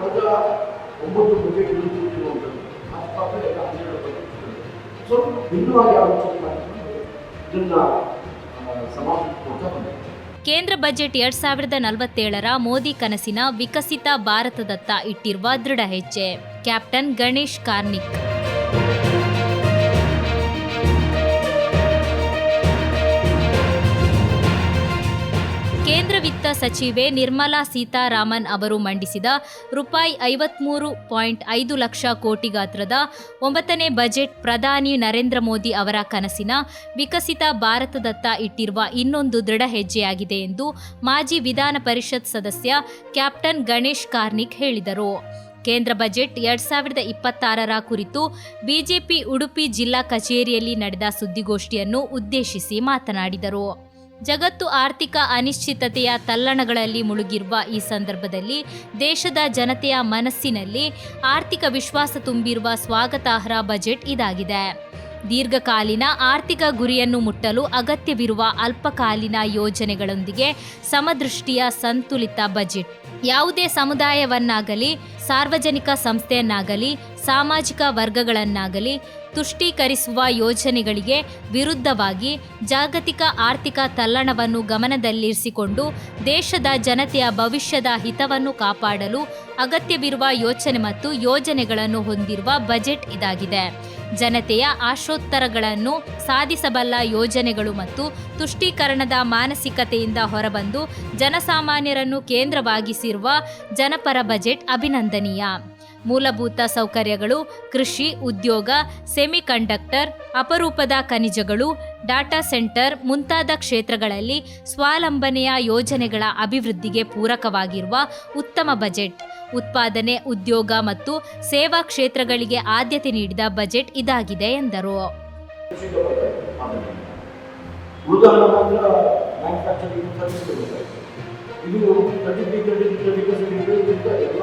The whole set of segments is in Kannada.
ಕಳೆದ 9 ಬಜೆಟ್ ಇರುವಂಥದ್ದು ಆಸ್ಪಾದ ಎಲ್ಲ 12 ಬಜೆಟ್ ಸ್ವಲ್ಪ ಭಿನ್ನವಾಗಿ ಆಲೋಚನೆ ಮಾಡಿಕೊಂಡು ಇದನ್ನು ಸಮಾಜಕ್ಕೆ ಕೊಡ್ತಾ ಬಂದಿದೆ. ಕೇಂದ್ರ ಬಜೆಟ್ 2047ರ ಮೋದಿ ಕನಸಿನ ವಿಕಸಿತ ಭಾರತದತ್ತ ಇಟ್ಟಿರುವ ದೃಢ ಹೆಜ್ಜೆ. ಕ್ಯಾಪ್ಟನ್ ಗಣೇಶ್ ಕಾರ್ಣಿಕ್. ಕೇಂದ್ರ ವಿತ್ತ ಸಚಿವೆ ನಿರ್ಮಲಾ ಸೀತಾರಾಮನ್ ಅವರು ಮಂಡಿಸಿದ ₹53.5 ಲಕ್ಷ ಕೋಟಿ ಗಾತ್ರದ 9ನೇ ಬಜೆಟ್ ಪ್ರಧಾನಿ ನರೇಂದ್ರ ಮೋದಿ ಅವರ ಕನಸಿನ ವಿಕಸಿತ ಭಾರತದತ್ತ ಇಟ್ಟಿರುವ ಇನ್ನೊಂದು ದೃಢ ಹೆಜ್ಜೆಯಾಗಿದೆ ಎಂದು ಮಾಜಿ ವಿಧಾನ ಪರಿಷತ್ ಸದಸ್ಯ ಕ್ಯಾಪ್ಟನ್ ಗಣೇಶ್ ಕಾರ್ಣಿಕ್ ಹೇಳಿದರು. ಕೇಂದ್ರ ಬಜೆಟ್ 2026ರ ಕುರಿತು ಬಿಜೆಪಿ ಉಡುಪಿ ಜಿಲ್ಲಾ ಕಚೇರಿಯಲ್ಲಿ ನಡೆದ ಸುದ್ದಿಗೋಷ್ಠಿಯನ್ನು ಉದ್ದೇಶಿಸಿ ಮಾತನಾಡಿದರು. ಜಗತ್ತು ಆರ್ಥಿಕ ಅನಿಶ್ಚಿತತೆಯ ತಲ್ಲಣಗಳಲ್ಲಿ ಮುಳುಗಿರುವ ಈ ಸಂದರ್ಭದಲ್ಲಿ ದೇಶದ ಜನತೆಯ ಮನಸ್ಸಿನಲ್ಲಿ ಆರ್ಥಿಕ ವಿಶ್ವಾಸ ತುಂಬಿರುವ ಸ್ವಾಗತಾರ್ಹ ಬಜೆಟ್ ಇದಾಗಿದೆ. ದೀರ್ಘಕಾಲೀನ ಆರ್ಥಿಕ ಗುರಿಯನ್ನು ಮುಟ್ಟಲು ಅಗತ್ಯವಿರುವ ಅಲ್ಪಕಾಲೀನ ಯೋಜನೆಗಳೊಂದಿಗೆ ಸಮದೃಷ್ಟಿಯ ಸಂತುಲಿತ ಬಜೆಟ್. ಯಾವುದೇ ಸಮುದಾಯವನ್ನಾಗಲಿ, ಸಾರ್ವಜನಿಕ ಸಂಸ್ಥೆಯನ್ನಾಗಲಿ, ಸಾಮಾಜಿಕ ವರ್ಗಗಳನ್ನಾಗಲಿ ತುಷ್ಟೀಕರಿಸುವ ಯೋಜನೆಗಳಿಗೆ ವಿರುದ್ಧವಾಗಿ ಜಾಗತಿಕ ಆರ್ಥಿಕ ತಲ್ಲಣವನ್ನು ಗಮನದಲ್ಲಿರಿಸಿಕೊಂಡು ದೇಶದ ಜನತೆಯ ಭವಿಷ್ಯದ ಹಿತವನ್ನು ಕಾಪಾಡಲು ಅಗತ್ಯವಿರುವ ಯೋಚನೆ ಮತ್ತು ಯೋಜನೆಗಳನ್ನು ಹೊಂದಿರುವ ಬಜೆಟ್ ಇದಾಗಿದೆ. ಜನತೆಯ ಆಶೋತ್ತರಗಳನ್ನು ಸಾಧಿಸಬಲ್ಲ ಯೋಜನೆಗಳು ಮತ್ತು ತುಷ್ಟೀಕರಣದ ಮಾನಸಿಕತೆಯಿಂದ ಹೊರಬಂದು ಜನಸಾಮಾನ್ಯರನ್ನು ಕೇಂದ್ರವಾಗಿಸಿರುವ ಜನಪರ ಬಜೆಟ್ ಅಭಿನಂದನೀಯ. ಮೂಲಭೂತ ಸೌಕರ್ಯಗಳು, ಕೃಷಿ, ಉದ್ಯೋಗ, ಸೆಮಿಕಂಡಕ್ಟರ್, ಅಪರೂಪದ ಖನಿಜಗಳು, ಡಾಟಾ ಸೆಂಟರ್ ಮುಂತಾದ ಕ್ಷೇತ್ರಗಳಲ್ಲಿ ಸ್ವಾವಲಂಬನೆಯ ಯೋಜನೆಗಳ ಅಭಿವೃದ್ಧಿಗೆ ಪೂರಕವಾಗಿರುವ ಉತ್ತಮ ಬಜೆಟ್. ಉತ್ಪಾದನೆ, ಉದ್ಯೋಗ ಮತ್ತು ಸೇವಾ ಕ್ಷೇತ್ರಗಳಿಗೆ ಆದ್ಯತೆ ನೀಡಿದ ಬಜೆಟ್ ಇದಾಗಿದೆ ಎಂದರು. ಇದು 33% ಎಲ್ಲ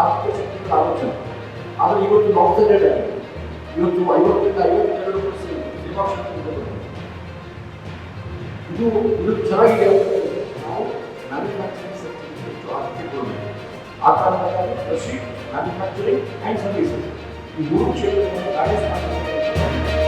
ಆರ್ಥಿಕ ಶಕ್ತಿಗಳ ಆಲೋಚನೆ. ಆದರೆ ಇವತ್ತು ನಾರ್ತ್ ಇವತ್ತು 50-52% ಸೇವಾ ಕ್ಷೇತ್ರದಲ್ಲಿ ಇದು ಚೆನ್ನಾಗಿದೆ. ನಾವು ಮ್ಯಾನುಫ್ಯಾಕ್ಚರಿಂಗ್ ಸೆಕ್ಟರ್ಗೆ ಹೆಚ್ಚು ಆದ್ಯತೆ ಕೊಡಬೇಕು. ಆ ಕಾರಣಕ್ಕಾಗಿ ಕೃಷಿ, ಮ್ಯಾನುಫ್ಯಾಕ್ಚರಿಂಗ್ ಆ್ಯಂಡ್ ಸರ್ವಿಸಸ್ ಈ 3 ಕ್ಷೇತ್ರಗಳನ್ನು ಬ್ಯಾಲೆನ್ಸ್ ಮಾಡಬೇಕು.